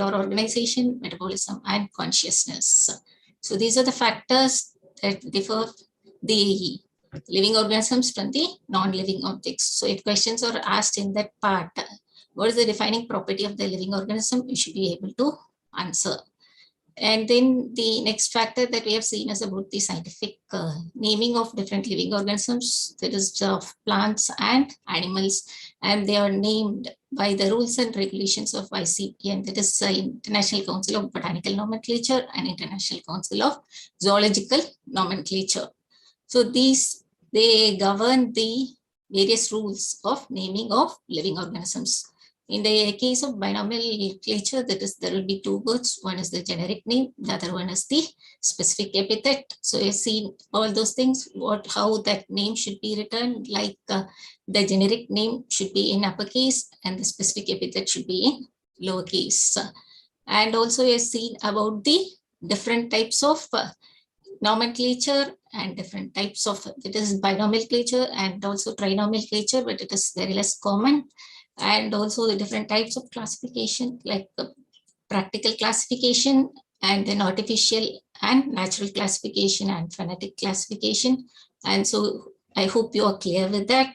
or organization, metabolism, and consciousness. So these are the factors that differ the living organisms from the non-living objects. So if questions are asked in that part, what is the defining property of the living organism, you should be able to answer. And then the next factor that we have seen is about the scientific naming of different living organisms, that is of plants and animals, and they are named by the rules and regulations of ICPN, that is International Council of Botanical Nomenclature and International Council of Zoological Nomenclature. So these, they govern the various rules of naming of living organisms. In the case of binomial nomenclature, that is, there will be two words. One is the generic name, the other one is the specific epithet. So you've seen all those things, how that name should be written, like the generic name should be in uppercase and the specific epithet should be in lowercase. And also you've seen about the different types of nomenclature and different types of, it is binomenclature and also trinomenclature, but it is very less common. And also the different types of classification, like practical classification, and then artificial and natural classification and phonetic classification. And so I hope you are clear with that.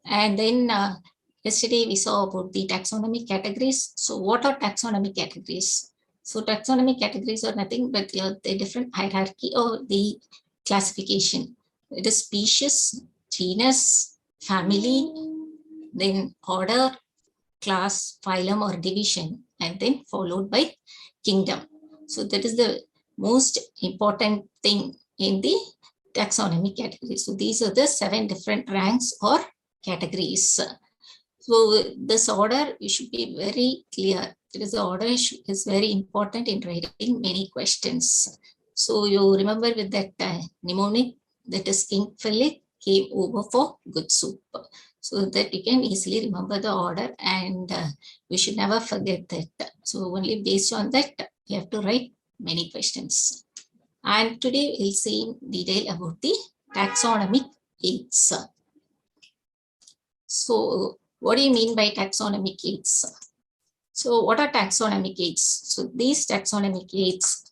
And then yesterday we saw about the taxonomy categories. So what are taxonomy categories? So taxonomy categories are nothing but the different hierarchy or the classification. It is species, genus, family, then order, class, phylum or division, and then followed by kingdom. So that is the most important thing in the taxonomy category. So these are the 7 different ranks or categories. So this order, you should be very clear. Because the order is very important in writing many questions. So you remember with that mnemonic, that is King Philip came over for good soup. So that you can easily remember the order, and we should never forget that. So only based on that, you have to write many questions. And today we'll see in detail about the taxonomic aids. So what do you mean by taxonomic aids? So what are taxonomic aids? So these taxonomic aids,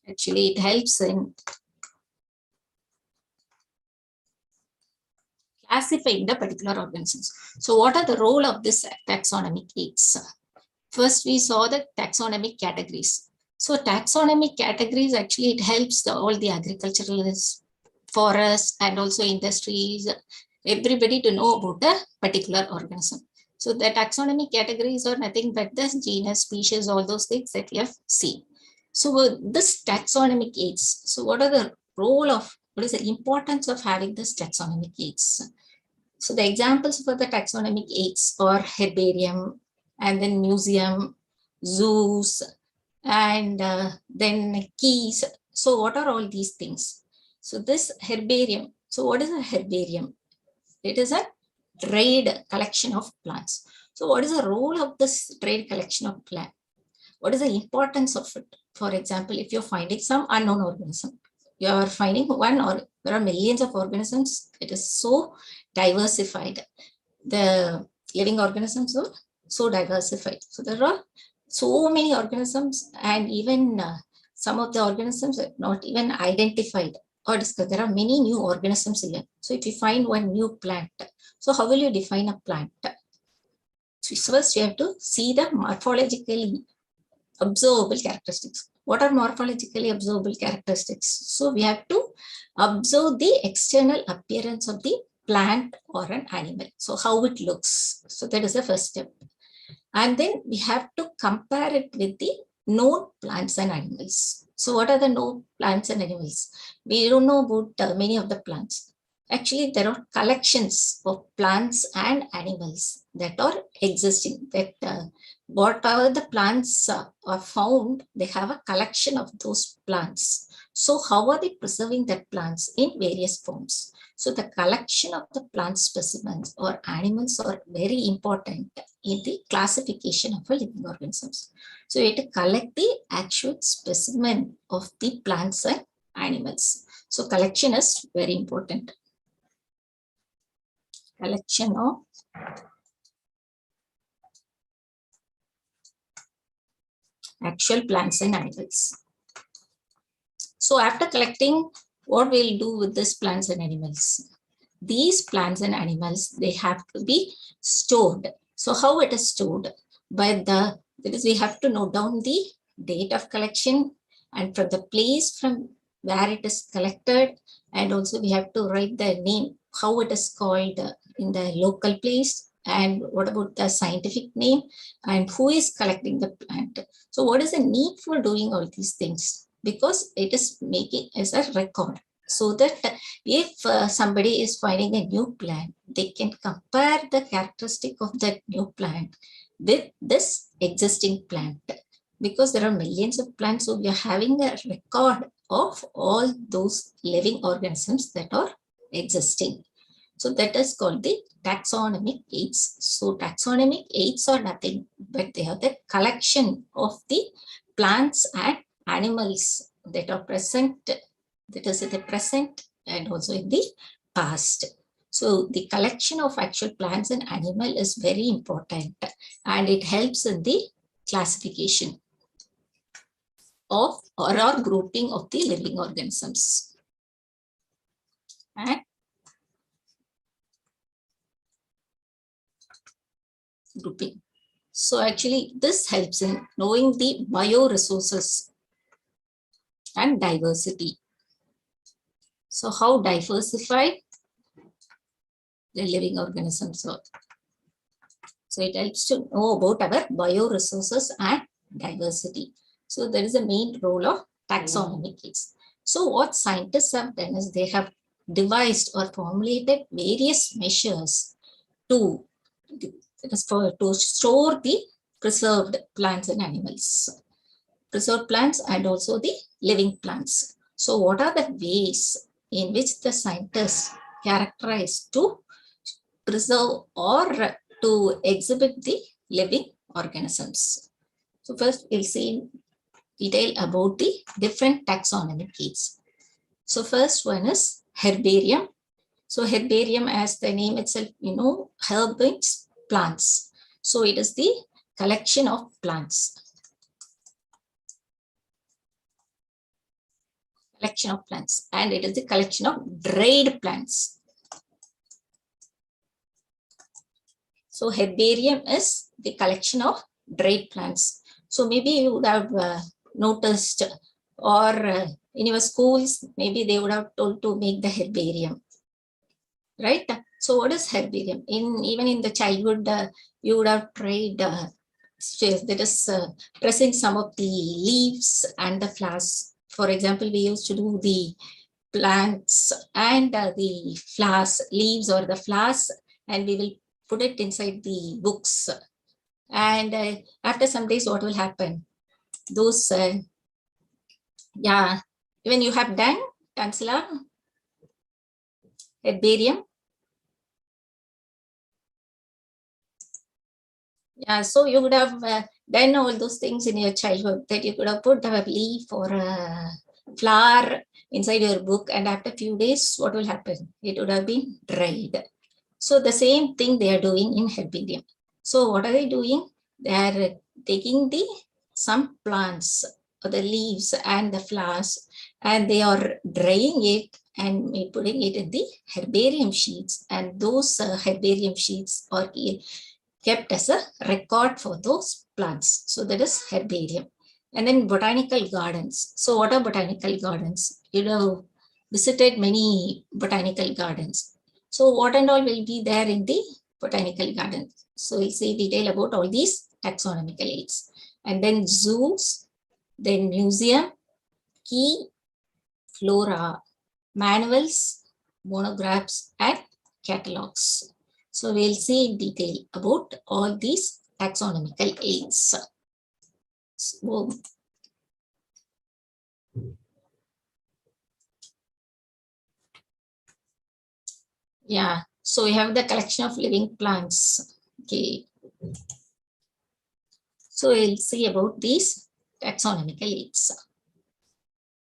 actually it helps in classifying the particular organisms. So what are the role of this taxonomic aids? First, we saw the taxonomic categories. So taxonomic categories, actually it helps all the agriculturalists, forests, and also industries, everybody to know about a particular organism. So the taxonomic categories are nothing but the genus, species, all those things that we have seen. So this taxonomic aids, so what are the role of, what is the importance of having this taxonomic aids? So the examples for the taxonomic aids are herbarium, and then museum, zoos, and then keys. So what are all these things? So this herbarium, so what is a herbarium? It is a trade collection of plants. So what is the role of this trade collection of plants? What is the importance of it? For example, if you're finding some unknown organism, you are finding one, or there are millions of organisms. It is so diversified. The living organisms are so diversified. So there are so many organisms, and even some of the organisms are not even identified or discovered. There are many new organisms here. So if you find one new plant, so how will you define a plant? So first you have to see the morphologically observable characteristics. What are morphologically observable characteristics? So we have to observe the external appearance of the plant or an animal. So how it looks. So that is the first step. And then we have to compare it with the known plants and animals. So what are the known plants and animals? We don't know about many of the plants. Actually, there are collections of plants and animals that are existing. That whatever the plants are found, they have a collection of those plants. So how are they preserving that plants in various forms? So the collection of the plant specimens or animals are very important in the classification of living organisms. So you have to collect the actual specimen of the plants and animals. So collection is very important. Collection of actual plants and animals. So after collecting, what we'll do with these plants and animals? These plants and animals, they have to be stored. So how it is stored? That is, we have to note down the date of collection and from the place from where it is collected, and also we have to write the name, how it is called in the local place, and what about the scientific name, and who is collecting the plant. So what is the need for doing all these things? Because it is making as a record, so that if somebody is finding a new plant, they can compare the characteristic of that new plant with this existing plant. Because there are millions of plants, so we are having a record of all those living organisms that are existing. So that is called the taxonomic aids. So taxonomic aids are nothing but they are the collection of the plants and animals that are present, that is in the present and also in the past. So the collection of actual plants and animal is very important, and it helps in the classification of or grouping of the living organisms. And grouping. So actually this helps in knowing the bioresources and diversity. So how diversified the living organisms are. So it helps to know about our bioresources and diversity. So that is the main role of taxonomic aids. So what scientists have done is they have devised or formulated various measures to store the preserved plants and animals, preserved plants and also the living plants. So what are the ways in which the scientists characterize to preserve or to exhibit the living organisms? So first we'll see in detail about the different taxonomic aids. So first one is herbarium. So herbarium, as the name itself, herb means plants. So it is the collection of plants. Collection of plants, and it is the collection of dried plants. So herbarium is the collection of dried plants. So maybe you would have noticed, or in your schools, maybe they would have told to make the herbarium, right? So what is herbarium? Even in the childhood, you would have tried that is pressing some of the leaves and the flowers. For example, we used to do the plants and the flowers, leaves or the flowers, and we will put it inside the books. And after some days, what will happen? Those, yeah, even you have done, Chancellor, herbarium. Yeah, so you would have done all those things in your childhood, that you could have put a leaf or a flower inside your book, and after a few days, what will happen? It would have been dried. So the same thing they are doing in herbarium. So what are they doing? They are taking some plants, or the leaves and the flowers, and they are drying it and putting it in the herbarium sheets, and those herbarium sheets are kept as a record for those plants. So that is herbarium. And then botanical gardens. So what are botanical gardens? You have visited many botanical gardens. So what and all will be there in the botanical gardens? So we'll see detail about all these taxonomical aids. And then zoos, then museum, key, flora, manuals, monographs, and catalogs. So we'll see in detail about all these taxonomical aids. So, yeah, so we have the collection of living plants. Okay. So we'll see about these taxonomical aids.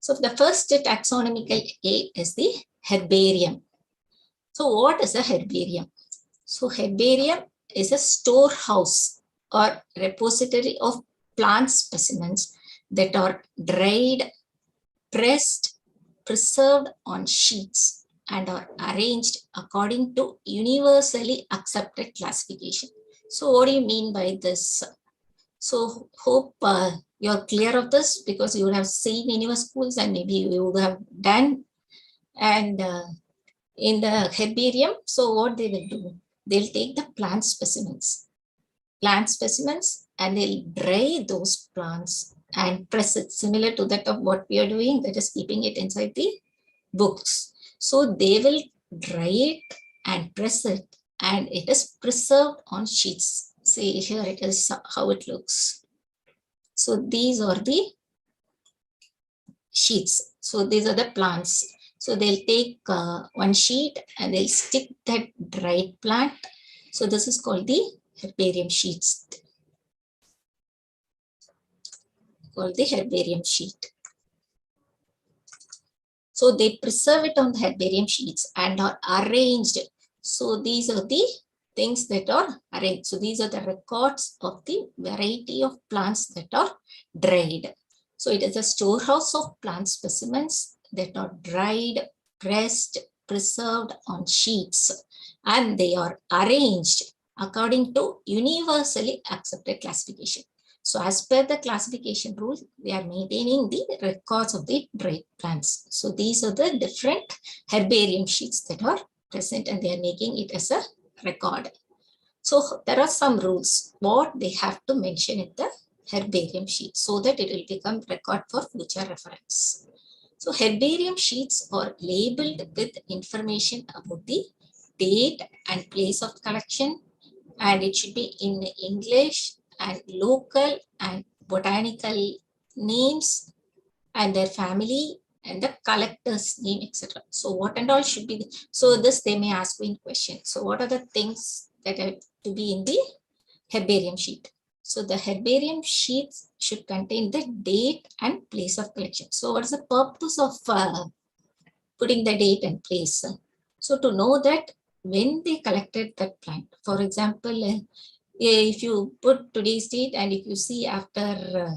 So the first taxonomical aid is the herbarium. So what is a herbarium? So herbarium is a storehouse or repository of plant specimens that are dried, pressed, preserved on sheets and are arranged according to universally accepted classification. So what do you mean by this? So hope you're clear of this, because you would have seen in your schools and maybe you would have done. And in the herbarium, so what they will do, they'll take the plant specimens and they'll dry those plants and press it, similar to that of what we are doing, that is keeping it inside the books. So they will dry it and press it, and it is preserved on sheets. See here it is how it looks. So these are the sheets. So these are the plants. So they'll take one sheet and they'll stick that dried plant. So this is called the herbarium sheets. Called the herbarium sheet. So they preserve it on the herbarium sheets and are arranged. So these are the things that are arranged. So these are the records of the variety of plants that are dried. So it is a storehouse of plant specimens that are dried, pressed, preserved on sheets, and they are arranged according to universally accepted classification. So as per the classification rule, they are maintaining the records of the dried plants. So these are the different herbarium sheets that are present, and they are making it as a record. So there are some rules what they have to mention in the herbarium sheet so that it will become record for future reference. So herbarium sheets are labeled with information about the date and place of collection, and it should be in English and local and botanical names and their family and the collector's name, etc. So what and all should be, so this they may ask you in question. So what are the things that are to be in the herbarium sheet? So the herbarium sheets should contain the date and place of collection. So what is the purpose of putting the date and place? So to know that when they collected that plant, for example, if you put today's date and if you see after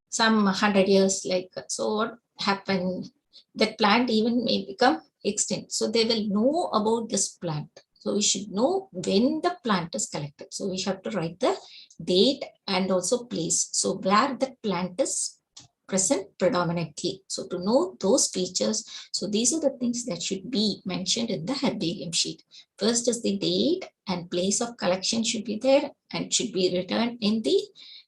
some 100 years, like, so what happened, that plant even may become extinct. So they will know about this plant. So we should know when the plant is collected. So we have to write the date and also place. So where the plant is present predominantly. So to know those features, so these are the things that should be mentioned in the herbarium sheet. First is the date and place of collection should be there and should be written in the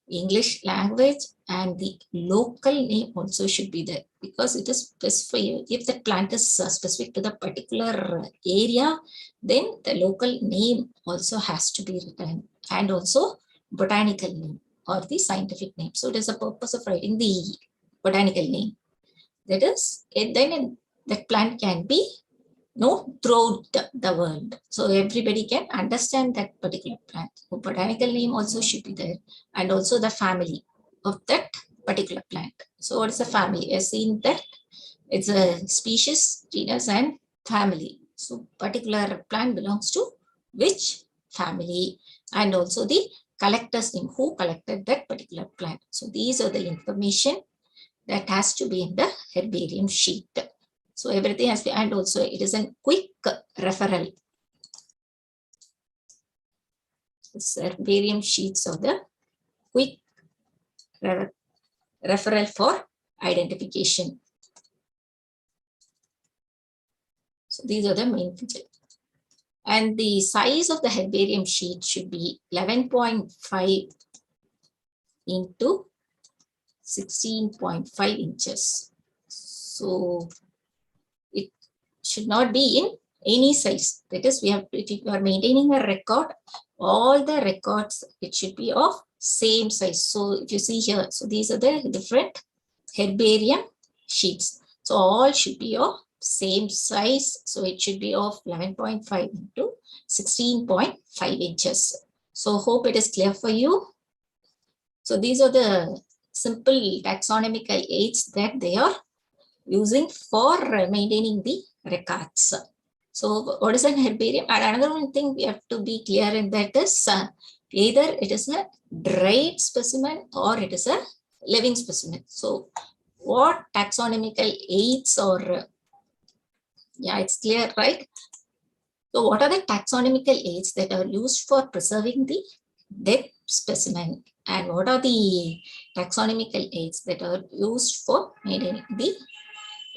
English language, and the local name also should be there because it is specified. If the plant is specific to the particular area, then the local name also has to be written, and also botanical name or the scientific name. So it is a purpose of writing the botanical name. That is, then that plant can be throughout the world. So everybody can understand that particular plant. So botanical name also should be there, and also the family of that particular plant. So what is the family? I've seen that it's a species, genus, and family. So particular plant belongs to which family, and also the collector's name, who collected that particular plant. So these are the information that has to be in the herbarium sheet. So everything has to be, and also it is a quick referral. This herbarium sheets of the quick referral for identification. So these are the main features. And the size of the herbarium sheet should be 11.5 into 16.5 inches. So it should not be in any size. That is, we have, if you are maintaining a record, all the records, it should be of same size. So if you see here, so these are the different herbarium sheets. So all should be of same size. So it should be of 11.5 into 16.5 inches. So hope it is clear for you. So these are the simple taxonomical aids that they are using for maintaining the records. So what is an herbarium? And another one thing we have to be clear in that is Either it is a dried specimen or it is a living specimen. So what taxonomical aids or yeah, it's clear, right? So what are the taxonomical aids that are used for preserving the dead specimen, and what are the taxonomical aids that are used for maintaining the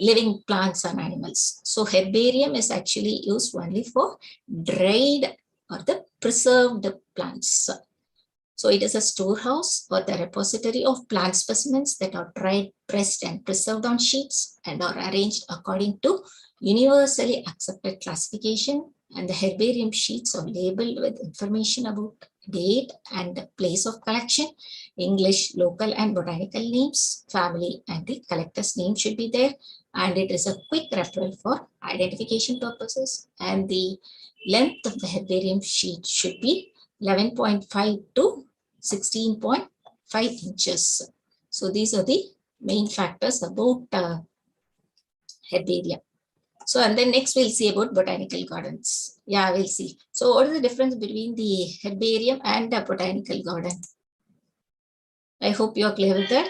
living plants and animals? So herbarium is actually used only for dried or the preserved plants. So it is a storehouse or the repository of plant specimens that are dried, pressed, and preserved on sheets and are arranged according to universally accepted classification. And the herbarium sheets are labeled with information about date and the place of collection, English, local, and botanical names, family, and the collector's name should be there. And it is a quick referral for identification purposes. And the length of the herbarium sheet should be 11.5 to 16.5 inches. So these are the main factors about herbarium. So, and then next we'll see about botanical gardens. Yeah, we'll see. So what is the difference between the herbarium and the botanical garden? I hope you are clear with that.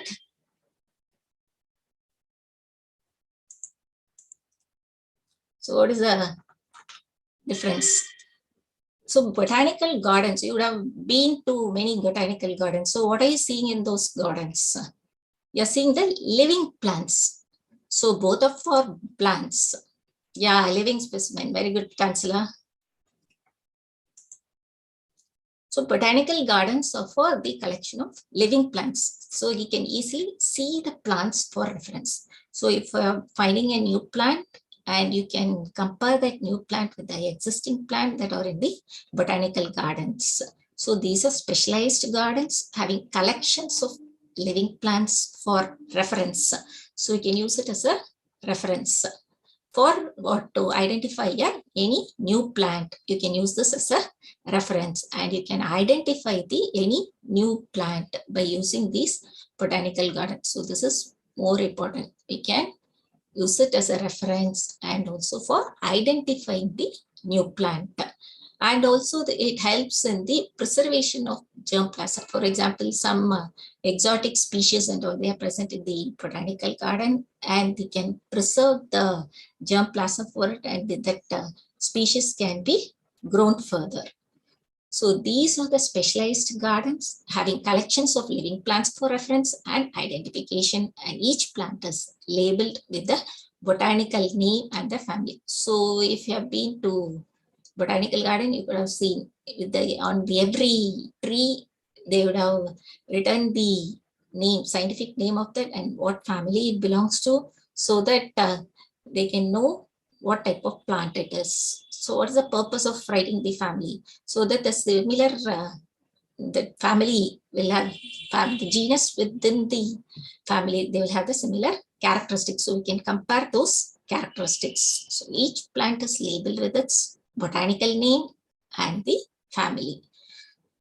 So what is the difference? So botanical gardens, you would have been to many botanical gardens. So what are you seeing in those gardens? You're seeing the living plants. So both of our plants. Yeah, living specimen. Very good, Chancellor. So botanical gardens are for the collection of living plants. So you can easily see the plants for reference. So if you're finding a new plant, and you can compare that new plant with the existing plant that are in the botanical gardens. So these are specialized gardens having collections of living plants for reference. So you can use it as a reference. For what to identify any new plant, you can use this as a reference, and you can identify any new plant by using these botanical gardens. So this is more important. We can use it as a reference and also for identifying the new plant. And also it helps in the preservation of germplasm. For example, some exotic species and all, they are present in the botanical garden, and they can preserve the germplasm for it, and that species can be grown further. So these are the specialized gardens having collections of living plants for reference and identification, and each plant is labeled with the botanical name and the family. So if you have been to botanical garden, you could have seen on every tree, they would have written the name, scientific name of that and what family it belongs to, so that they can know what type of plant it is. So what is the purpose of writing the family? So that the similar, the family will have the genus within the family, they will have the similar characteristics. So we can compare those characteristics. So each plant is labeled with its botanical name and the family.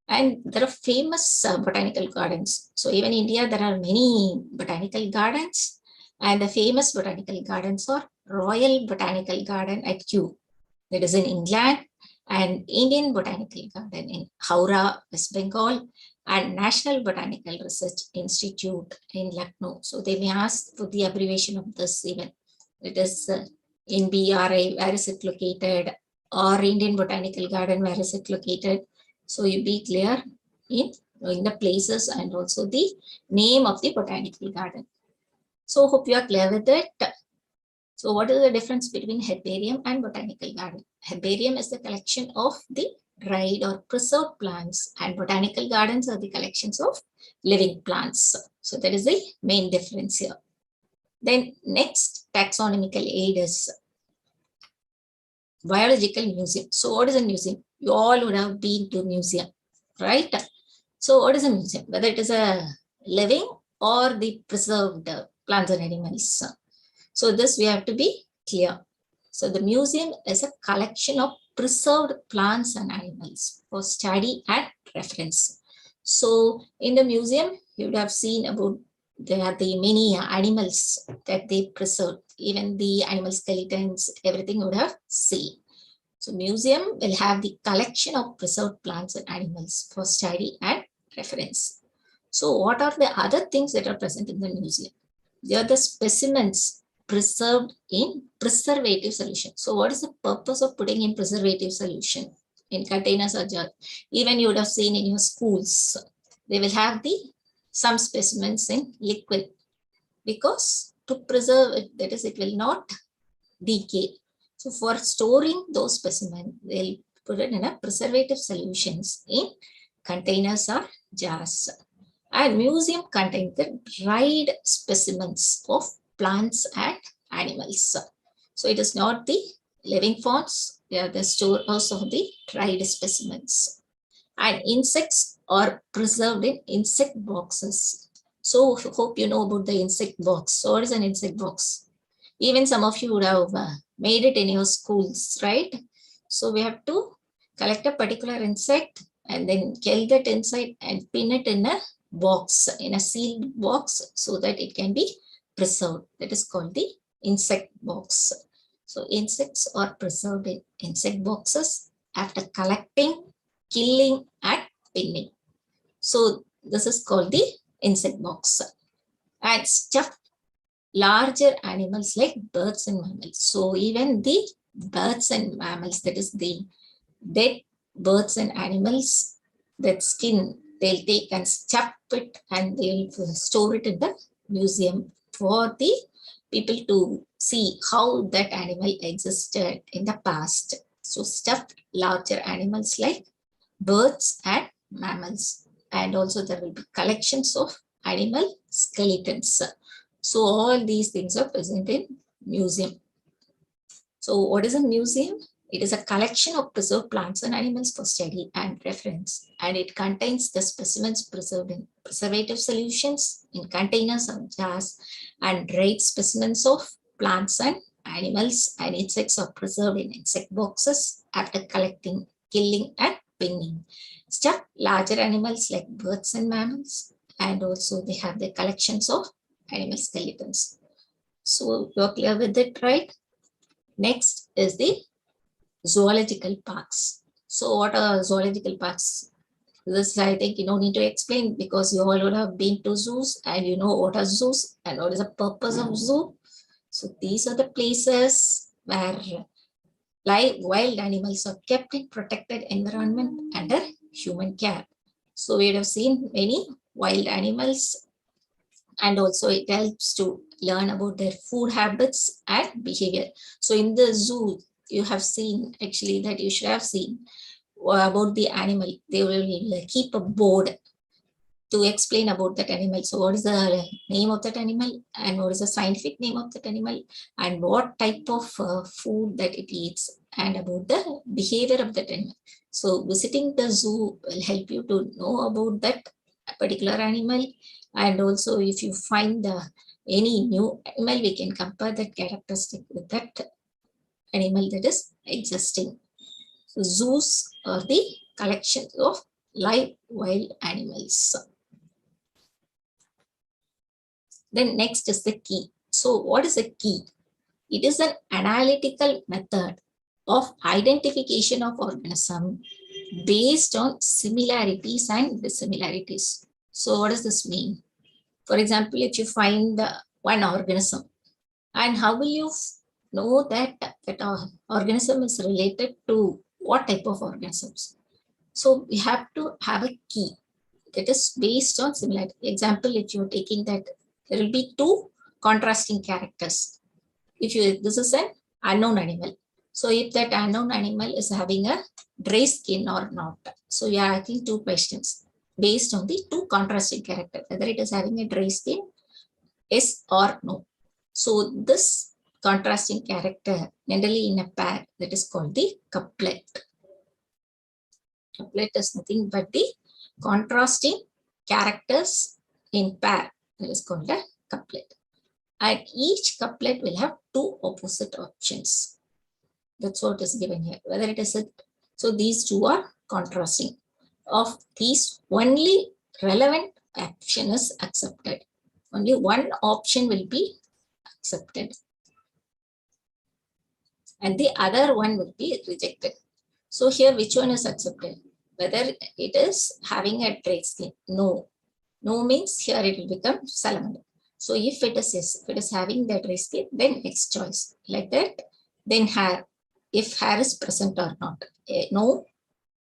And there are famous botanical gardens. So even in India, there are many botanical gardens, and the famous botanical gardens are Royal Botanical Garden at Kew, that is in England, and Indian Botanical Garden in Howrah, West Bengal, and National Botanical Research Institute in Lucknow. So they may ask for the abbreviation of this even. It is NBRI, where is it located, or Indian Botanical Garden, where is it located? So you be clear in knowing the places and also the name of the botanical garden. So hope you are clear with it. So what is the difference between herbarium and botanical garden? Herbarium is the collection of the dried or preserved plants, and botanical gardens are the collections of living plants. So that is the main difference here. Then next taxonomical aid is biological museum. So what is a museum? You all would have been to museum, right? So what is a museum? Whether it is a living or the preserved plants and animals. So this we have to be clear. So the museum is a collection of preserved plants and animals for study and reference. So in the museum, you would have seen about there are the many animals that they preserved, even the animal skeletons, everything would have seen. So museum will have the collection of preserved plants and animals for study and reference. So what are the other things that are present in the museum? They are the specimens preserved in preservative solution. So what is the purpose of putting in preservative solution in containers or jars? Even you would have seen in your schools, they will have some specimens in liquid, because to preserve it, that is, it will not decay. So for storing those specimens, they'll put it in a preservative solutions in containers or jars. And museum contains the dried specimens of plants and animals. So it is not the living forms, they are the storehouse of the dried specimens. And insects are preserved in insect boxes. So hope you know about the insect box. So what is an insect box? Even some of you would have made it in your schools, right? So we have to collect a particular insect and then kill that insect and pin it in a box, in a sealed box, so that it can be preserved. That is called the insect box. So insects are preserved in insect boxes after collecting, killing, and pinning. So this is called the insect box. And stuffed larger animals like birds and mammals. So even the birds and mammals, that is the dead birds and animals, that skin, they'll take and stuff it and they'll store it in the museum for the people to see how that animal existed in the past. So stuffed larger animals like birds and mammals. And also there will be collections of animal skeletons. So all these things are present in museum. So what is a museum? It is a collection of preserved plants and animals for study and reference, and it contains the specimens preserved in preservative solutions in containers or jars, and dried specimens of plants and animals and insects are preserved in insect boxes after collecting, killing, and pinning. Stuffed larger animals like birds and mammals, and also they have the collections of animal skeletons. So you're clear with it, right? Next is the zoological parks. So what are zoological parks? This I think you don't need to explain, because you all would have been to zoos and you know what are zoos and what is the purpose of zoo. So these are the places where live wild animals are kept in protected environment under human care. So we have seen many wild animals, and also it helps to learn about their food habits and behavior. So in the zoo, you have seen, actually that you should have seen about the animal. They will keep a board to explain about that animal. So what is the name of that animal, and what is the scientific name of that animal, and what type of food that it eats, and about the behavior of that animal. So visiting the zoo will help you to know about that particular animal. And also if you find any new animal, we can compare that characteristic with that animal that is existing. So zoos are the collections of live wild animals. Then next is the key. So what is a key? It is an analytical method of identification of organism based on similarities and dissimilarities. So what does this mean? For example, if you find one organism, and how will you know that that organism is related to what type of organisms? So we have to have a key that is based on similarity. Example, if you're taking that, there will be two contrasting characters. If you, this is an unknown animal. So if that unknown animal is having a dry skin or not. So you are asking two questions based on the two contrasting characters, whether it is having a dry skin, yes or no. So this contrasting character generally in a pair, that is called the couplet. Couplet is nothing but the contrasting characters in pair, that is called a couplet. And each couplet will have two opposite options. That's what is given here. Whether it is a, so these two are contrasting. Of these, only relevant option is accepted. Only one option will be accepted. and the other one will be rejected. So here, which one is accepted? Whether it is having a dry skin? No. No means here it will become salamander. So if it is yes, if it is having the dry skin, then next choice. Like that, then hair. If hair is present or not. No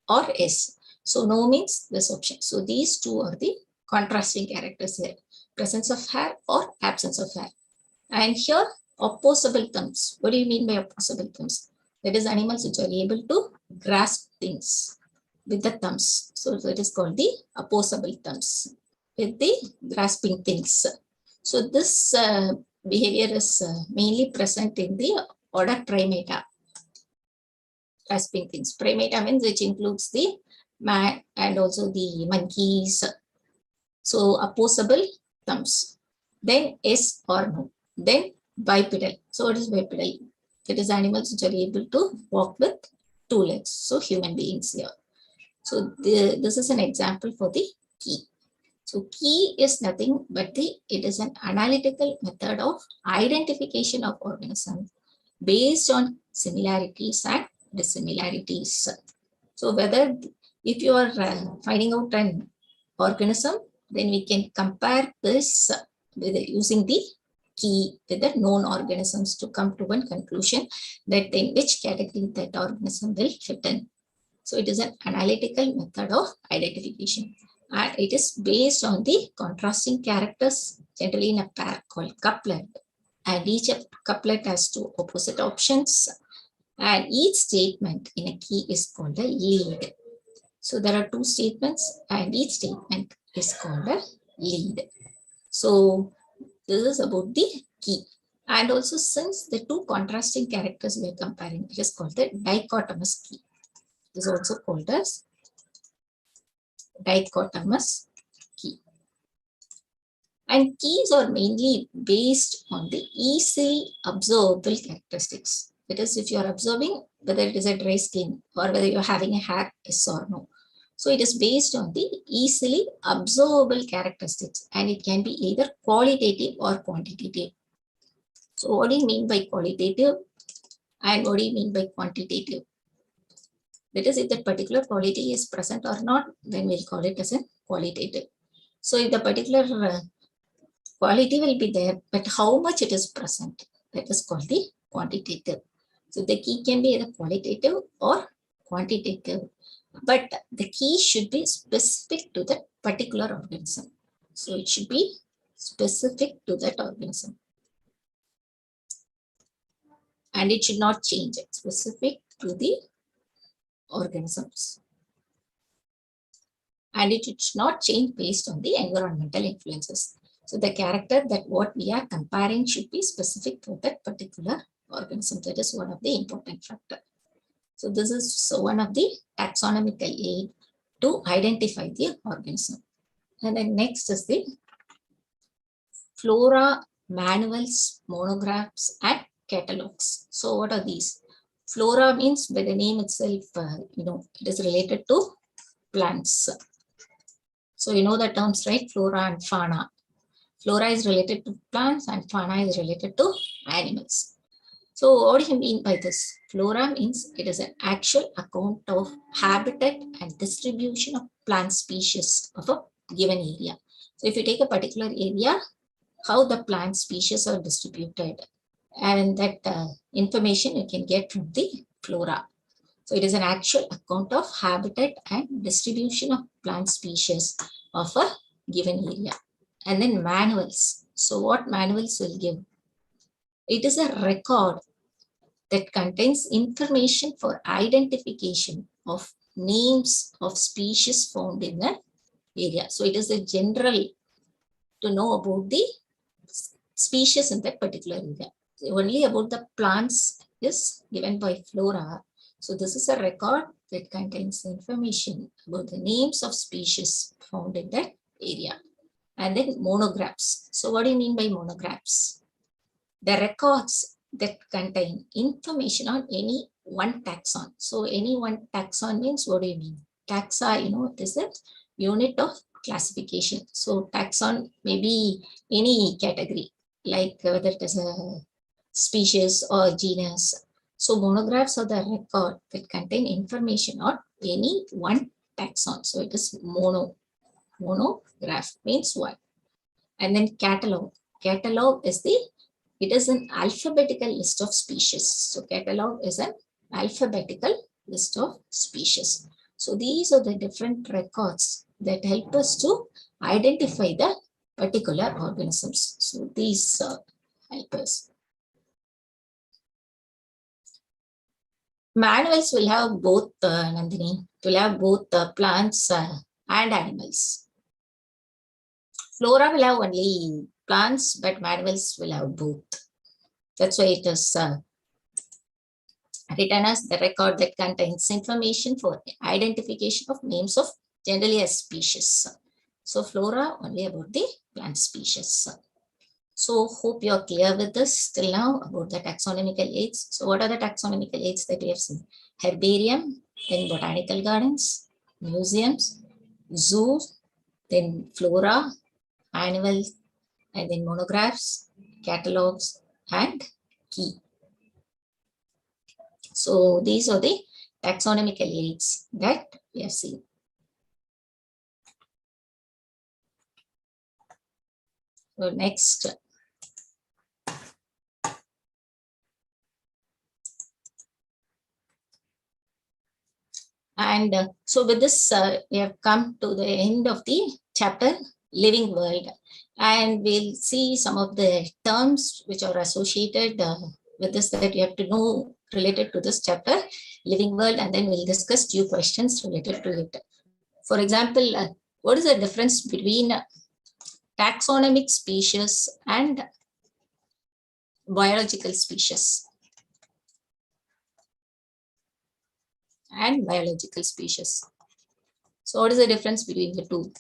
or yes. So no means this option. So these two are the contrasting characters here. Presence of hair or absence of hair. And here, opposable thumbs. What do you mean by opposable thumbs? That is animals which are able to grasp things with the thumbs. So it is called the opposable thumbs, with the grasping things. So this behavior is mainly present in the order Primata. Grasping things. Primata means which includes the man and also the monkeys. So opposable thumbs. Then yes or no. Then bipedal. So what is bipedal? It is animals which are able to walk with two legs. So human beings here. So this is an example for the key. So key is nothing but it is an analytical method of identification of organisms based on similarities and dissimilarities. So whether if you are finding out an organism, then we can compare this with using the key with the known organisms to come to one conclusion that in which category that organism will fit in. So it is an analytical method of identification. And it is based on the contrasting characters, generally in a pair called couplet. And each couplet has two opposite options. And each statement in a key is called a lead. So there are two statements and each statement is called a lead. So this is about the key. And also since the two contrasting characters we are comparing, it is called the dichotomous key. It is also called as dichotomous key. And keys are mainly based on the easily observable characteristics. That is, if you are observing whether it is a dry skin or whether you are having a hair, yes or no. So it is based on the easily observable characteristics and it can be either qualitative or quantitative. So what do you mean by qualitative and what do you mean by quantitative? That is, if that particular quality is present or not, then we'll call it as a qualitative. So if the particular quality will be there, but how much it is present, that is called the quantitative. So the key can be either qualitative or quantitative, but the key should be specific to that particular organism. So it should be specific to that organism. And it should not change it, specific to the organisms. And it should not change based on the environmental influences. So the character that what we are comparing should be specific to that particular organism. That is one of the important factors. So this is one of the taxonomical aid to identify the organism. And then next is the flora, manuals, monographs, and catalogs. So what are these? Flora means by the name itself, it is related to plants. So you know the terms, right? Flora and fauna. Flora is related to plants and fauna is related to animals. So what do you mean by this? Flora means it is an actual account of habitat and distribution of plant species of a given area. So if you take a particular area, how the plant species are distributed, and that information you can get from the flora. So it is an actual account of habitat and distribution of plant species of a given area. And then manuals. So what manuals will give? It is a record that contains information for identification of names of species found in the area. So it is a general to know about the species in that particular area. Only about the plants is given by flora. So this is a record that contains information about the names of species found in that area. And then monographs. So what do you mean by monographs? The records that contain information on any one taxon. So any one taxon means, what do you mean? Taxa, is a unit of classification. So taxon may be any category, like whether it is a species or genus So monographs are the record that contain information on any one taxon. So it is monograph means one. And then catalog. Catalog is it is an alphabetical list of species. So catalog is an alphabetical list of species. So these are the different records that help us to identify the particular organisms. So these help us. Manuals will have both, Nandini, will have both plants and animals. Flora will have only plants, but manuals will have both. That's why it is written as the record that contains information for identification of names of generally as species. So flora only about the plant species. So hope you're clear with this till now about the taxonomical aids. So what are the taxonomical aids that we have seen? Herbarium, then botanical gardens, museums, zoos, then flora, animals, and then monographs, catalogs, and key. So these are the taxonomical aids that we have seen. So next. And so with this, we have come to the end of the chapter, Living World. And we'll see some of the terms which are associated with this that you have to know related to this chapter, Living World, and then we'll discuss few questions related to it. For example, what is the difference between taxonomic species and biological species? And biological species. So what is the difference between the two?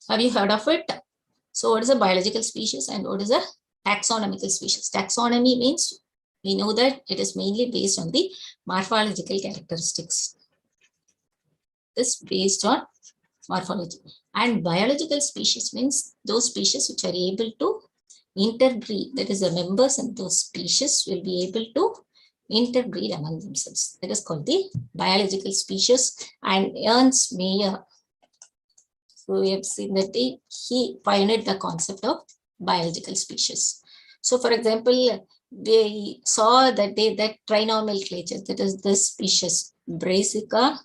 Have you heard of it? So what is a biological species and what is a taxonomical species? Taxonomy means we know that it is mainly based on the morphological characteristics. This based on morphology. And biological species means those species which are able to interbreed, that is the members in those species will be able to interbreed among themselves. That is called the biological species. And Ernst Mayr, so we have seen that he pioneered the concept of biological species. So for example, they saw that that trinomenclature, that is this species, Brassica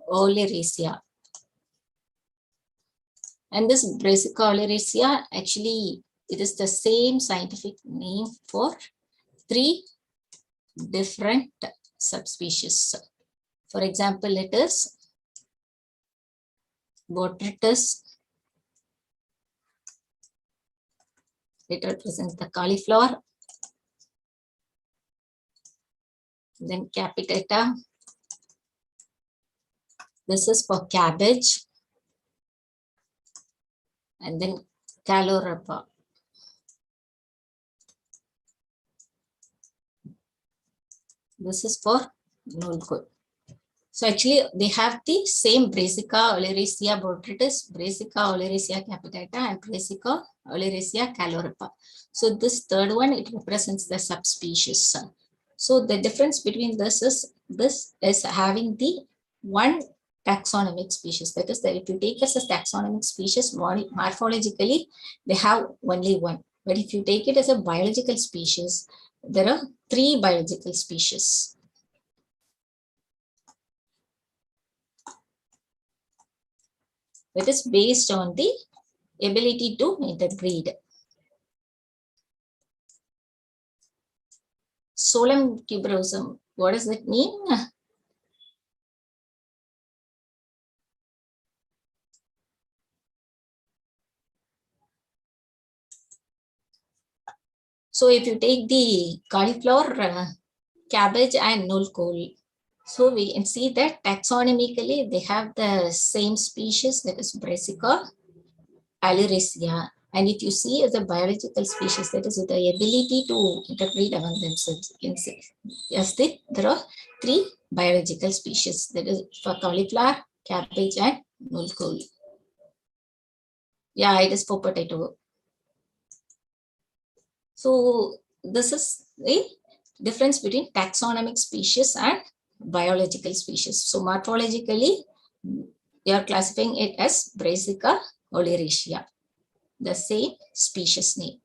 oleracea. And this Brassica oleracea, actually, it is the same scientific name for 3 different subspecies. For example, it is Botrytis. It represents the cauliflower. Then Capitata. This is for cabbage. And then Calorapa. This is for Nulkul. So actually they have the same Brassica oleracea botrytis, Brassica oleracea capitata, and Brassica oleracea calorapa. So this third one, it represents the subspecies. So the difference between this is having the one taxonomic species. That is, that if you take as a taxonomic species, morphologically, they have only one. But if you take it as a biological species, there are 3 biological species. It is based on the ability to interbreed. Solemn tuberosum, what does that mean? So if you take the cauliflower, cabbage and nullcoal, so we can see that taxonomically they have the same species, that is Brassica oleracea. And if you see as a biological species, that is the ability to interbreed among themselves, you can say yes, there are 3 biological species, that is for cauliflower, cabbage and nullcoal. Yeah, it is for potato. So this is the difference between taxonomic species and biological species. So morphologically, they are classifying it as Brassica oleracea, the same species name.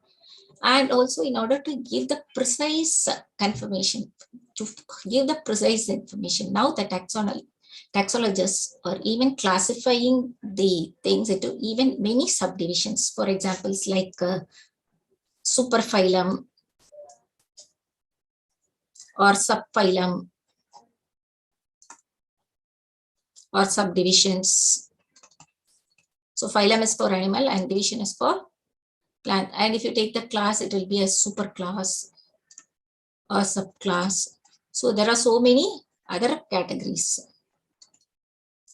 And also, in order to give the precise confirmation, to give the precise information, now the taxonologists are even classifying the things into even many subdivisions. For examples like superphylum or subphylum or subdivisions. So phylum is for animal and division is for plant. And if you take the class, it will be a superclass or subclass. So there are so many other categories.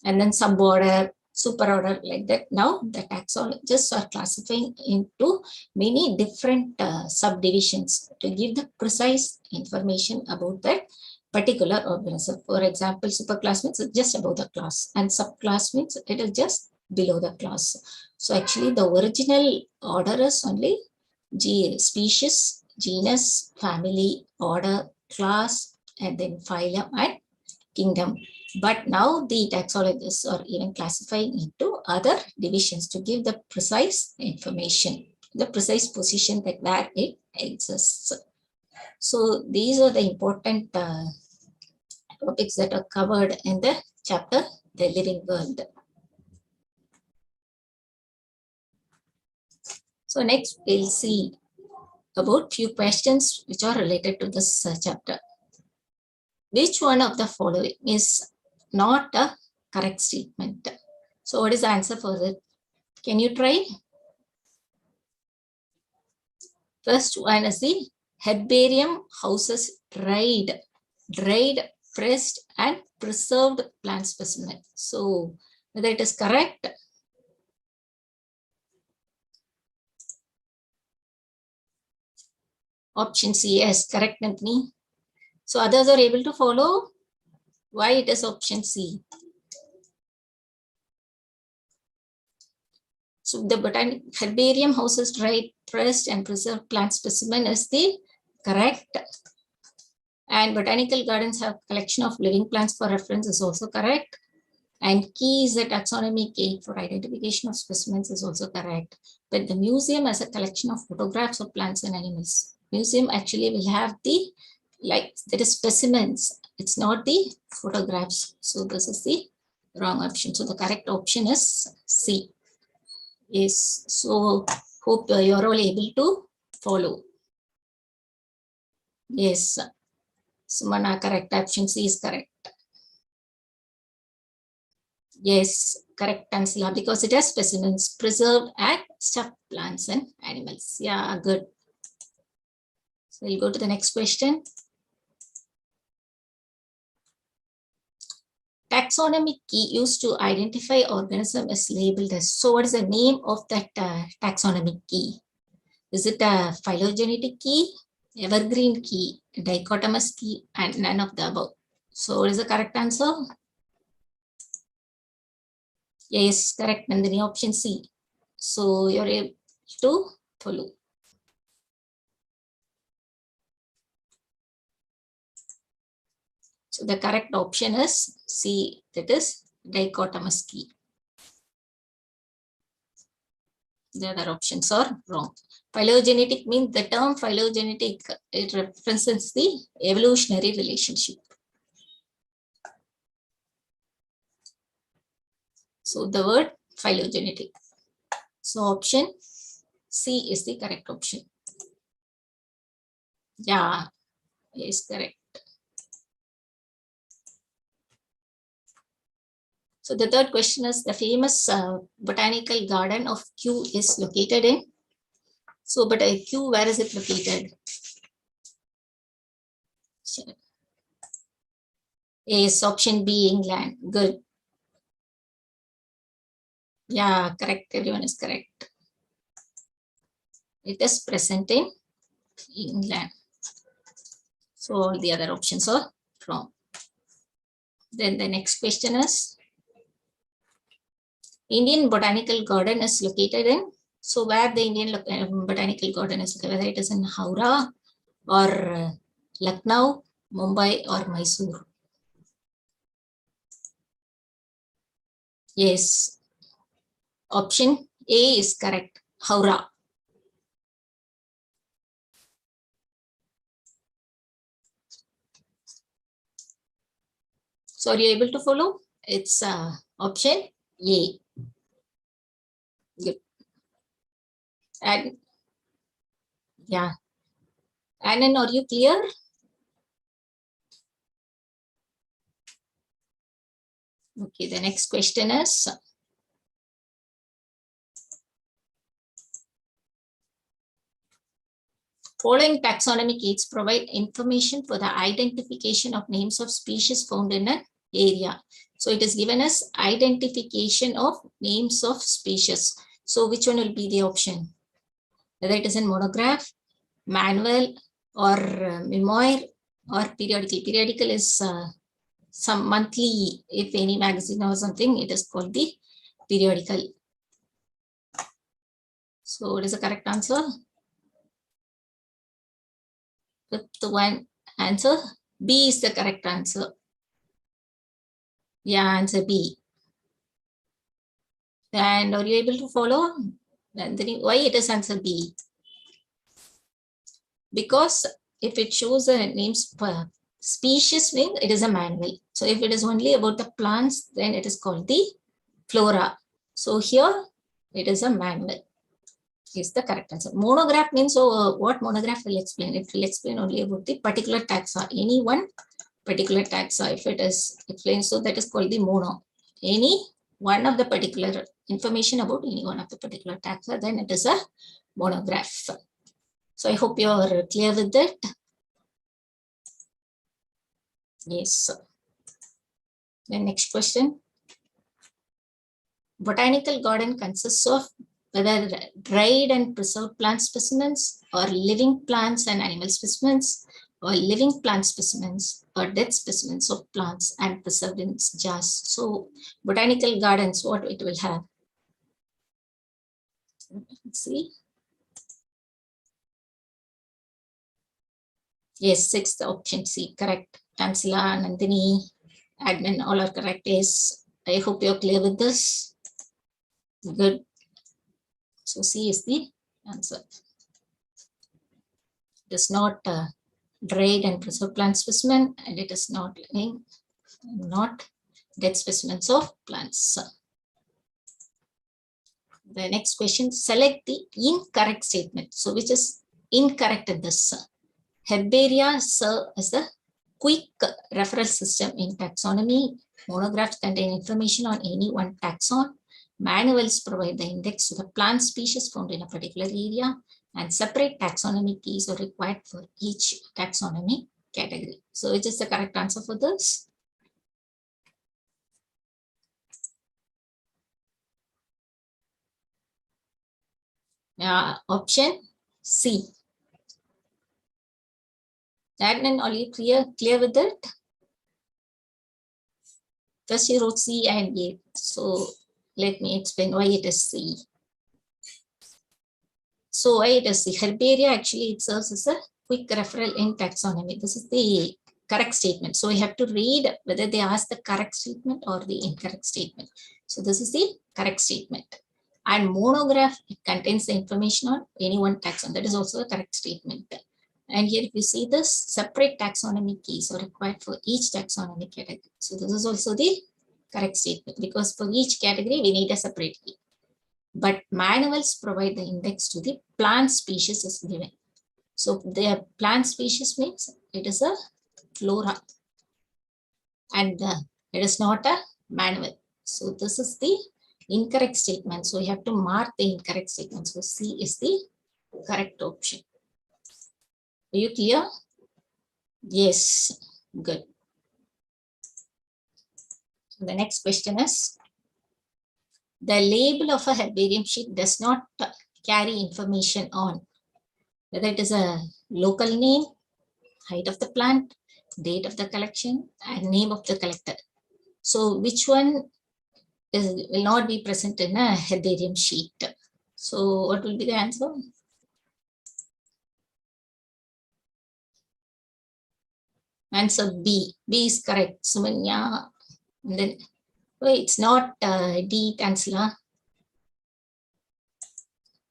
And then suborder, superorder, like that. Now the taxonomists are classifying into many different subdivisions to give the precise information about that particular organism. For example, superclass means just above the class, and subclass means it is just below the class. So actually the original order is only species, genus, family, order, class, and then phylum and kingdom. But now the taxonomists are even classifying into other divisions to give the precise information, the precise position that where it exists. So these are the important topics that are covered in the chapter, The Living World. So next we'll see about few questions which are related to this chapter. Which one of the following is not a correct statement? So what is the answer for that? Can you try? First one is the herbarium houses dried, pressed and preserved plant specimen. So whether it is correct? Option C, yes, correct, Anthony. So others are able to follow. Why it is option C? So the herbarium houses dried, pressed and preserved plant specimen is the correct. And botanical gardens have collection of living plants for reference is also correct. And key is a taxonomic aid for identification of specimens is also correct. But the museum has a collection of photographs of plants and animals. Museum actually will have the, like, there is specimens. It's not the photographs. So this is the wrong option. So the correct option is C. Yes. So hope you're all able to follow. Yes. Sumana, correct. Option C is correct. Yes, correct, Tansila, because it has specimens preserved and stuffed plants and animals. Yeah, good. So we'll go to the next question. Taxonomic key used to identify organism is labeled as. So what is the name of that taxonomic key? Is it a phylogenetic key, evergreen key, dichotomous key, and none of the above? So what is the correct answer? Yes, correct, Nandini, option C. So you're able to follow. So the correct option is C, that is dichotomous key. The other options are wrong. Phylogenetic means the term phylogenetic, it represents the evolutionary relationship. So the word phylogenetic. So option C is the correct option. Yeah, is correct. So the third question is the famous botanical garden of Kew is located in. So, but Kew, where is it located? Yes, option B, England. Good. Yeah, correct. Everyone is correct. It is present in England. So all the other options are wrong. Then the next question is, Indian Botanical Garden is located in So where the Indian Botanical Garden is, whether it is in Howrah or Lucknow, Mumbai or Mysore. Yes, option A is correct, Howrah. So are you able to follow? It's option A. Good. And yeah. And then are you clear? Okay, the next question is, following taxonomic aids provide information for the identification of names of species found in an area. So it is given as identification of names of species. So which one will be the option? Whether it is in monograph, manual, or memoir, or periodical. Periodical is some monthly, if any magazine or something, it is called the periodical. So what is the correct answer? Fifth one answer, B is the correct answer. Yeah, answer B. And are you able to follow? Nandini, why it is answer B? Because if it shows a names per species wing, it is a manual. So if it is only about the plants, then it is called the flora. So here it is a manual. Is the correct answer. Monograph means, so what monograph will explain? It will explain only about the particular taxa, any one particular taxa. If it is explained, so that is called the mono. Any one of the particular information about any one of the particular taxa, then it is a monograph. So I hope you are clear with that. Yes. The next question. Botanical garden consists of whether dried and preserved plant specimens, or living plants and animal specimens, or living plant specimens, or dead specimens of plants and preserved in jars. So botanical gardens, what it will have? Let's see. Yes, sixth option C, correct. Tansila, Nandini, admin, all are correct. Yes, I hope you're clear with this. Good. So C is the answer. It is not dried and preserved plant specimen, and it is not living, not dead specimens of plants. The next question, select the incorrect statement. So which is incorrect in this? Herbaria serve as the quick referral system in taxonomy. Monographs contain information on any one taxon. Manuals provide the index to the plant species found in a particular area, and separate taxonomy keys are required for each taxonomy category. So which is the correct answer for this? Option C. Admin, are you clear with it? First you wrote C and A. So let me explain why it is C. So why it is C? Herbaria actually it serves as a quick referral in taxonomy. This is the correct statement. So we have to read whether they ask the correct statement or the incorrect statement. So this is the correct statement. And monograph, it contains the information on any one taxon. That is also a correct statement. And here if you see this, separate taxonomy keys are required for each taxonomy category. So this is also the correct statement, because for each category we need a separate key. But manuals provide the index to the plant species is given. So the plant species means it is a flora, and it is not a manual. So this is the incorrect statement. So you have to mark the incorrect statement. So C is the correct option. Are you clear? Yes, good. The next question is, the label of a herbarium sheet does not carry information on whether it is a local name, height of the plant, date of the collection, and name of the collector. So which one will not be present in a herbarium sheet? So what will be the answer? Answer B. B is correct. Sumanya. And then, wait, it's not D, Chancellor.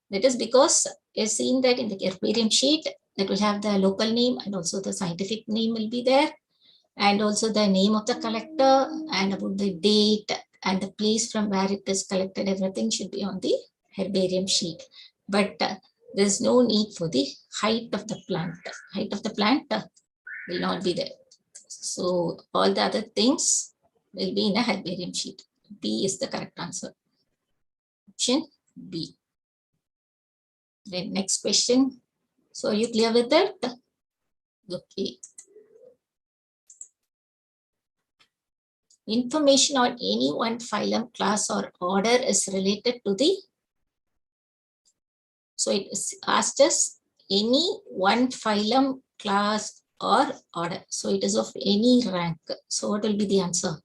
That is because you've seen that in the herbarium sheet, that will have the local name and also the scientific name will be there. And also the name of the collector and about the date and the place from where it is collected, everything should be on the herbarium sheet. But there's no need for the height of the plant. Height of the plant will not be there. So all the other things will be in a herbarium sheet. B is the correct answer. Option B. Then next question. So are you clear with that? Okay. Information on any one phylum, class, or order is related to the. So it is asked us any one phylum, class, or order. So it is of any rank. So what will be the answer?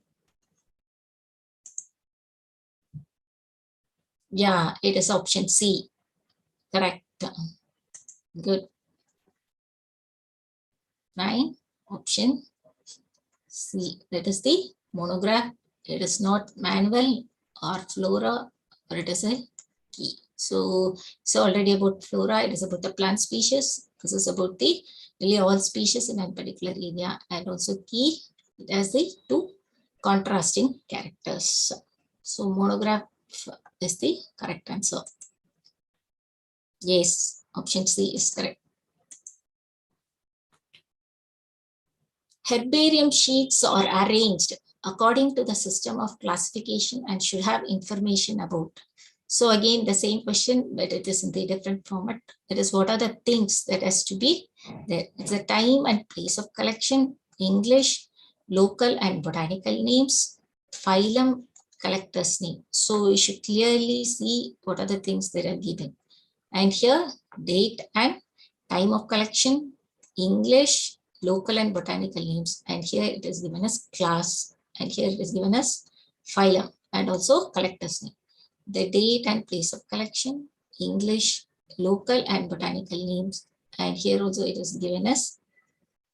Yeah, it is option C. Correct. Good. 9. Option C. That is the monograph. It is not manual or flora, or it is a key. So it's already about flora. It is about the plant species. This is about the really all species in a particular area. And also key, it has the 2 contrasting characters. So monograph is the correct answer. Yes, option C is correct. Herbarium sheets are arranged according to the system of classification and should have information about. So again, the same question, but it is in the different format. It is what are the things that has to be there. It's the time and place of collection, English, local and botanical names, phylum, collector's name. So we should clearly see what are the things that are given. And here, date and time of collection, English, local and botanical names. And here it is given as class. And here it is given as phylum and also collector's name. The date and place of collection, English, local and botanical names. And here also it is given as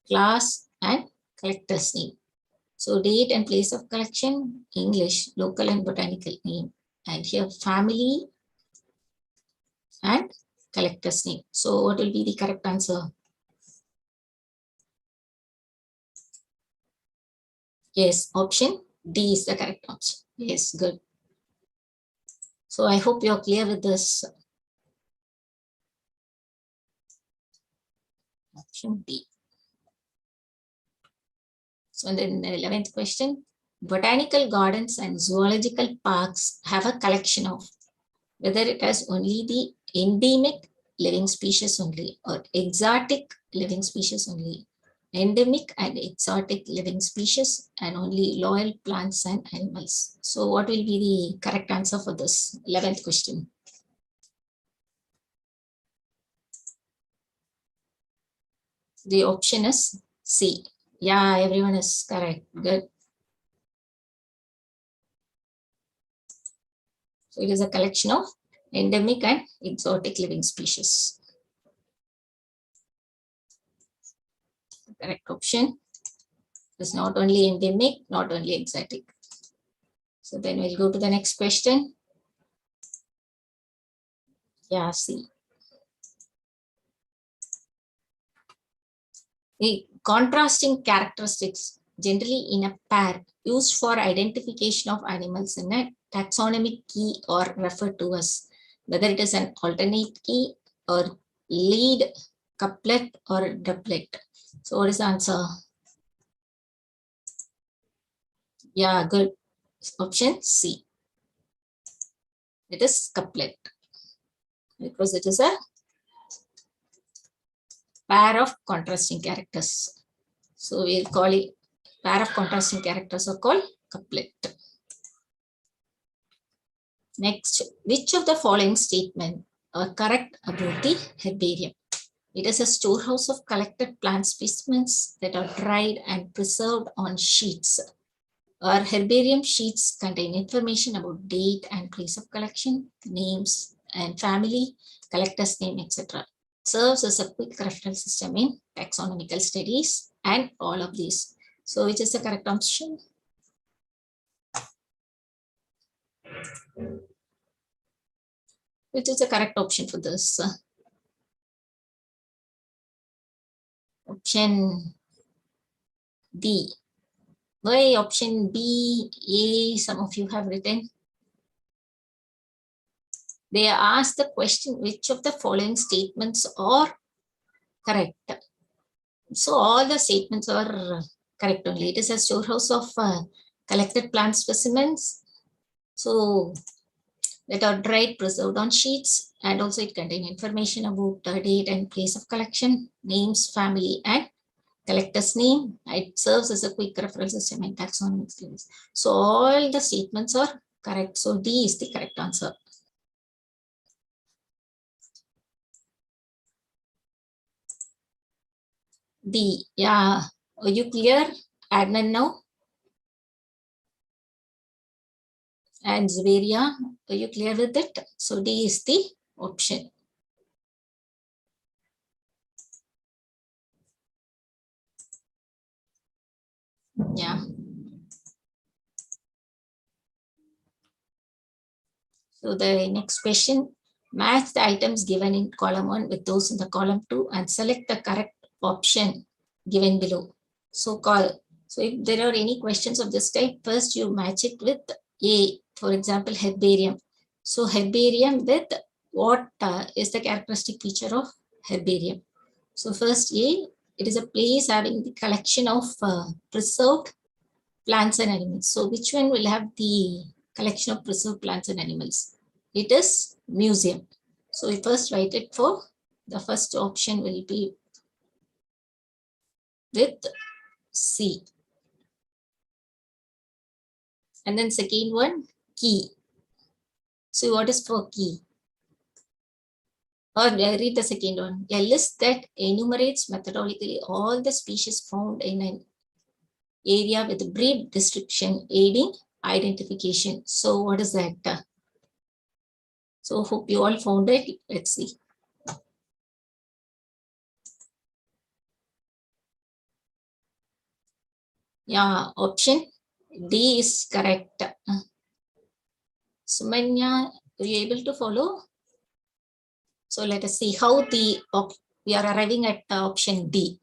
class and collector's name. So date and place of collection, English, local and botanical name. And here family and collector's name. So what will be the correct answer? Yes, option D is the correct option. Yes, good. So I hope you're clear with this. Option D. So then the 11th question, Botanical Gardens and Zoological Parks have a collection of, whether it has only the endemic living species only or exotic living species only, endemic and exotic living species, and only loyal plants and animals. So what will be the correct answer for this 11th question? The option is C. Yeah, everyone is correct. Good. So it is a collection of endemic and exotic living species. The correct option is not only endemic, not only exotic. So then we'll go to the next question. Yeah, C. The contrasting characteristics generally in a pair used for identification of animals in a taxonomic key or referred to as, whether it is an alternate key or lead, couplet or doublet. So what is the answer? Yeah, good. Option C. It is couplet because it is a pair of contrasting characters. So we'll call it pair of contrasting characters are called couplet. Next, which of the following statements are correct about the herbarium? It is a storehouse of collected plant specimens that are dried and preserved on sheets. Our herbarium sheets contain information about date and place of collection, names, and family, collector's name, etc. Serves as a quick reference system in taxonomical studies and all of these. So which is the correct option? Which is the correct option for this? Option D. Why option B, A, some of you have written? They asked the question, which of the following statements are correct? So all the statements are correct only. It is a storehouse of collected plant specimens. So that are dried, preserved on sheets, and also it contains information about date and place of collection, names, family, and collector's name. It serves as a quick reference system in taxonomic studies. So all the statements are correct. So D is the correct answer. D. Yeah. Are you clear, Adnan, now? And Zveria, are you clear with it? So D is the option. Yeah. So the next question, match the items given in column 1 with those in the column 2 and select the correct option given below. So if there are any questions of this type, first you match it with A, for example, herbarium. So herbarium with what is the characteristic feature of herbarium? So first A, it is a place having the collection of preserved plants and animals. So which one will have the collection of preserved plants and animals? It is museum. So we first write it for the first option will be with C. And then second one, key. So what is for key? Or read the second one. A list that enumerates methodologically all the species found in an area with a brief description aiding identification. So what is that? So hope you all found it. Let's see. Yeah, option D is correct. Sumanya, are you able to follow? So let us see how we are arriving at option D.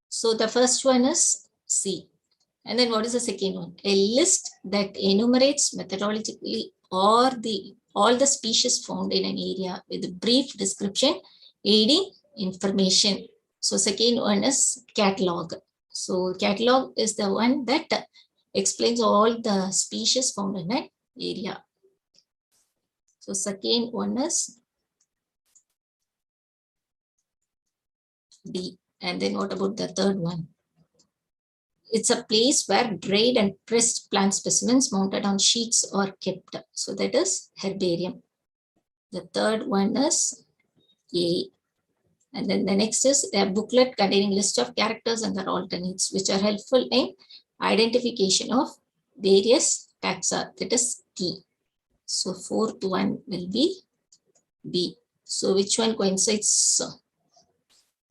So the first one is C. And then what is the second one? A list that enumerates methodologically all the species found in an area with a brief description aiding information. So second one is catalog. So catalog is the one that explains all the species found in an area. So second one is D. And then what about the third one? It's a place where dried and pressed plant specimens mounted on sheets are kept. So that is herbarium. The third one is A. And then the next is a booklet containing list of characters and their alternates, which are helpful in identification of various taxa. That is T. So fourth one will be B. So which one coincides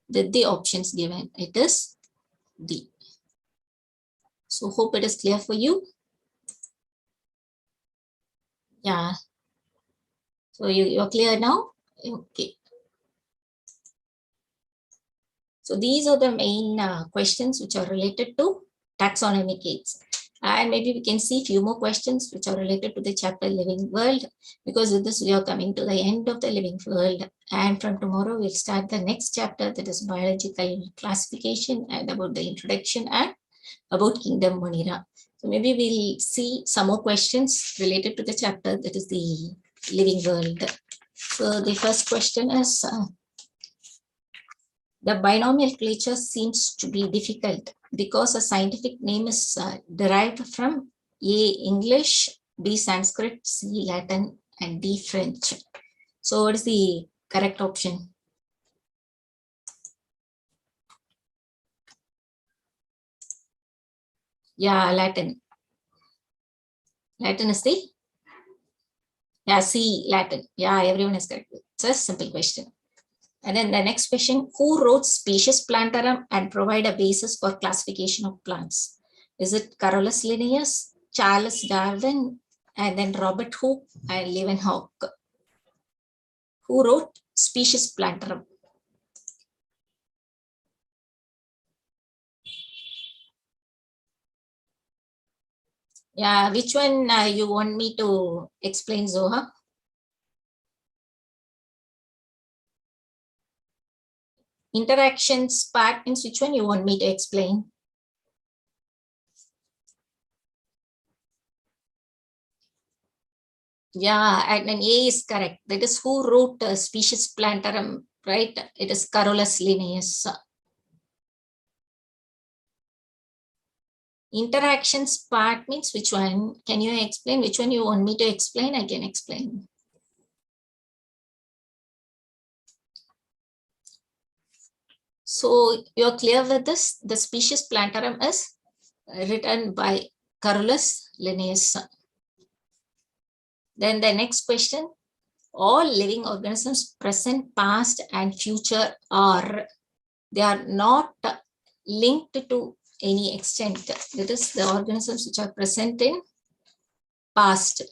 with the options given? It is D. So hope it is clear for you. Yeah. So you're clear now? Okay. So these are the main questions which are related to taxonomic aids. And maybe we can see few more questions which are related to the chapter Living World, because with this we are coming to the end of the Living World. And from tomorrow we'll start the next chapter, that is biological classification, and about the introduction and about Kingdom Monera. So maybe we'll see some more questions related to the chapter, that is the Living World. So the first question is, the binomial creature seems to be difficult because a scientific name is derived from A, English, B, Sanskrit, C, Latin, and D, French. So what is the correct option? Yeah, Latin. Latin is the Yeah, C, Latin. Yeah, everyone is correct. It's a simple question. And then the next question, who wrote Species Plantarum and provide a basis for classification of plants? Is it Carolus Linnaeus, Charles Darwin, and then Robert Hooke and Leeuwenhoek? Who wrote Species Plantarum? Yeah, which one you want me to explain, Zoha? Interactions part means which one you want me to explain? Yeah, and then A is correct. That is who wrote Species Plantarum, right? It is Carolus Linnaeus. Interactions part means which one? Can you explain which one you want me to explain? I can explain. So you're clear with this? The Species Plantarum is written by Carolus Linnaeus. Then the next question, all living organisms present, past and future they are not linked to any extent. That is the organisms which are present in past.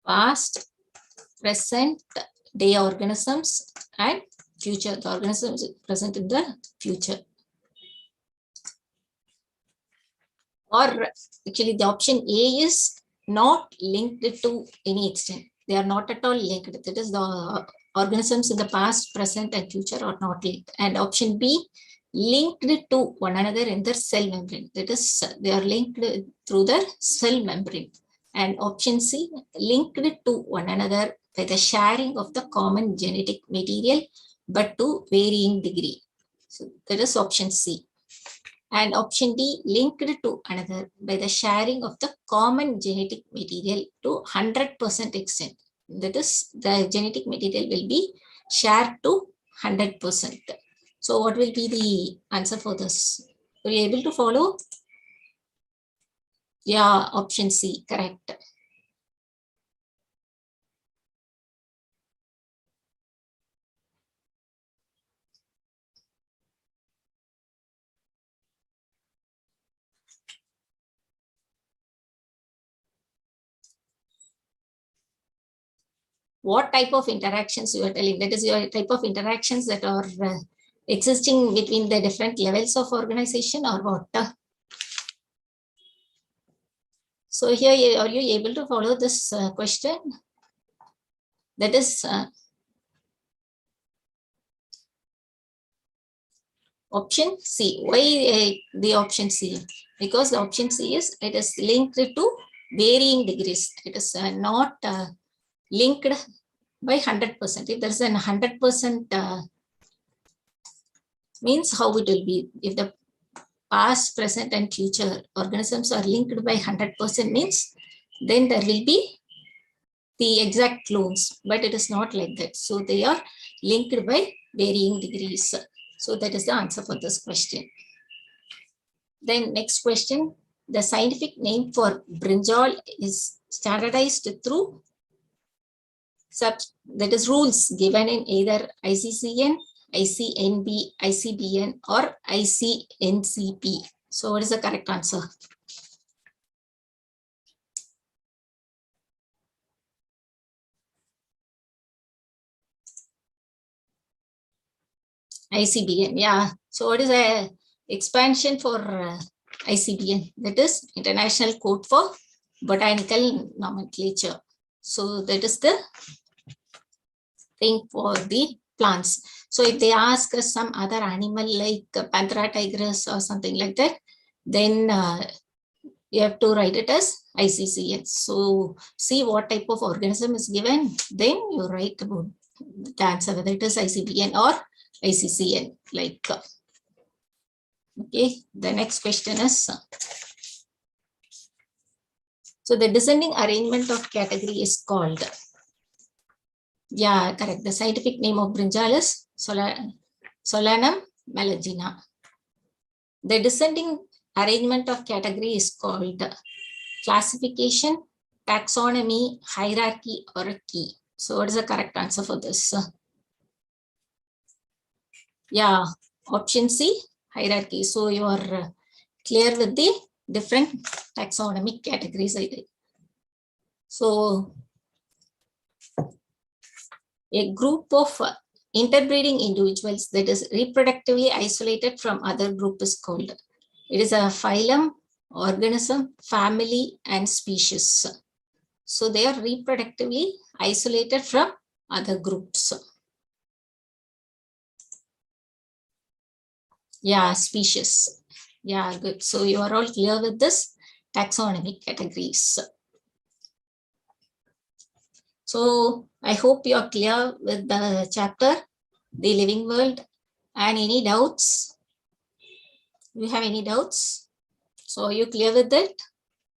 Past, present day organisms and future, the organisms present in the future. Or actually the option A is not linked to any extent. They are not at all linked. That is the organisms in the past, present and future are not linked. And option B, linked to one another in their cell membrane. That is, they are linked through the cell membrane. And option C, linked to one another by the sharing of the common genetic material, but to varying degree. So that is option C. And option D, linked to another by the sharing of the common genetic material to 100% extent. That is, the genetic material will be shared to 100%. So what will be the answer for this? Were you able to follow? Yeah, option C, correct. What type of interactions you are telling? That is your type of interactions that are existing between the different levels of organization or what? So here, are you able to follow this question? That is option C. Why the option C? Because the option C is, it is linked to varying degrees. It is not linked by 100%. If there is an 100%, means how it will be. If the past, present and future organisms are linked by 100% means, then there will be the exact clones, but it is not like that. So they are linked by varying degrees. So that is the answer for this question. Then next question, the scientific name for brinjal is standardized through that is rules given in either ICCN, ICNB, ICBN or ICNCP. So what is the correct answer? ICBN, yeah. So what is the expansion for ICBN? That is International Code for Botanical Nomenclature. So that is the thing for the plants. So if they ask us some other animal like Panthera tigris or something like that, then you have to write it as ICCN. So see what type of organism is given, then you write about the answer, whether it is ICBN or ICCN. Like, okay, the next question is, so the descending arrangement of category is called, yeah, correct. The scientific name of brinjal is Solanum melagina. The descending arrangement of category is called classification, taxonomy, hierarchy, or a key. So what is the correct answer for this? Yeah, option C, hierarchy. So you are clear with the different taxonomic categories. So a group of interbreeding individuals that is reproductively isolated from other group is called. It is a phylum, organism, family, and species. So they are reproductively isolated from other groups. Yeah, species. Yeah, good. So you are all clear with this taxonomic categories. So I hope you are clear with the chapter, the living world, and any doubts? Do you have any doubts? So are you clear with it?